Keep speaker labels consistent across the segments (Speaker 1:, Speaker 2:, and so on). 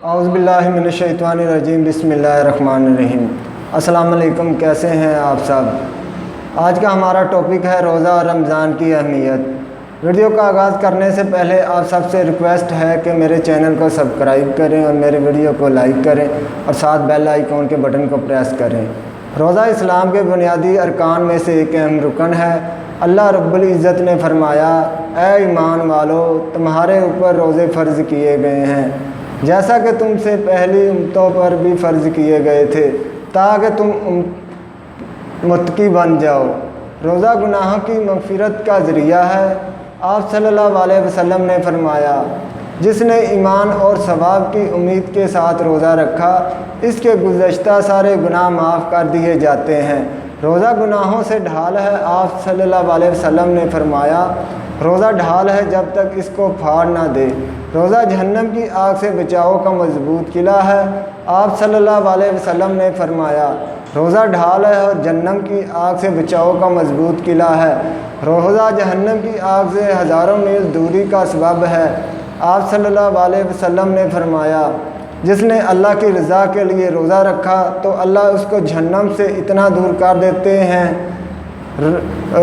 Speaker 1: اعوذ باللہ من الشیطان الرجیم، بسم اللہ الرحمن الرحیم۔ السلام علیکم، کیسے ہیں آپ سب؟ آج کا ہمارا ٹاپک ہے روزہ اور رمضان کی اہمیت۔ ویڈیو کا آغاز کرنے سے پہلے آپ سب سے ریکویسٹ ہے کہ میرے چینل کو سبسکرائب کریں اور میرے ویڈیو کو لائک کریں اور ساتھ بیل آئیکن کے بٹن کو پریس کریں۔ روزہ اسلام کے بنیادی ارکان میں سے ایک اہم رکن ہے۔ اللہ رب العزت نے فرمایا، اے ایمان والو، تمہارے اوپر روزے فرض کیے گئے ہیں جیسا کہ تم سے پہلی امتوں پر بھی فرض کیے گئے تھے تاکہ تم متقی بن جاؤ۔ روزہ گناہوں کی مغفرت کا ذریعہ ہے۔ آپ صلی اللہ علیہ وسلم نے فرمایا، جس نے ایمان اور ثواب کی امید کے ساتھ روزہ رکھا، اس کے گزشتہ سارے گناہ معاف کر دیے جاتے ہیں۔ روزہ گناہوں سے ڈھال ہے۔ آپ صلی اللہ علیہ وسلم نے فرمایا، روزہ ڈھال ہے جب تک اس کو پھاڑ نہ دے۔ روزہ جہنم کی آگ سے بچاؤ کا مضبوط قلعہ ہے۔ آپ صلی اللہ علیہ وسلم نے فرمایا، روزہ ڈھال ہے اور جہنم کی آگ سے بچاؤ کا مضبوط قلعہ ہے۔ روزہ جہنم کی آگ سے ہزاروں میل دوری کا سبب ہے۔ آپ صلی اللہ علیہ وسلم نے فرمایا، جس نے اللہ کی رضا کے لیے روزہ رکھا تو اللہ اس کو جہنم سے اتنا دور کر دیتے ہیں۔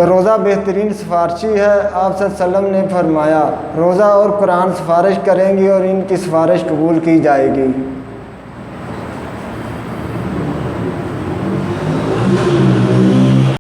Speaker 1: روزہ بہترین سفارشی ہے۔ آپ صلی اللہ علیہ وسلم نے فرمایا، روزہ اور قرآن سفارش کریں گی اور ان کی سفارش قبول کی جائے گی۔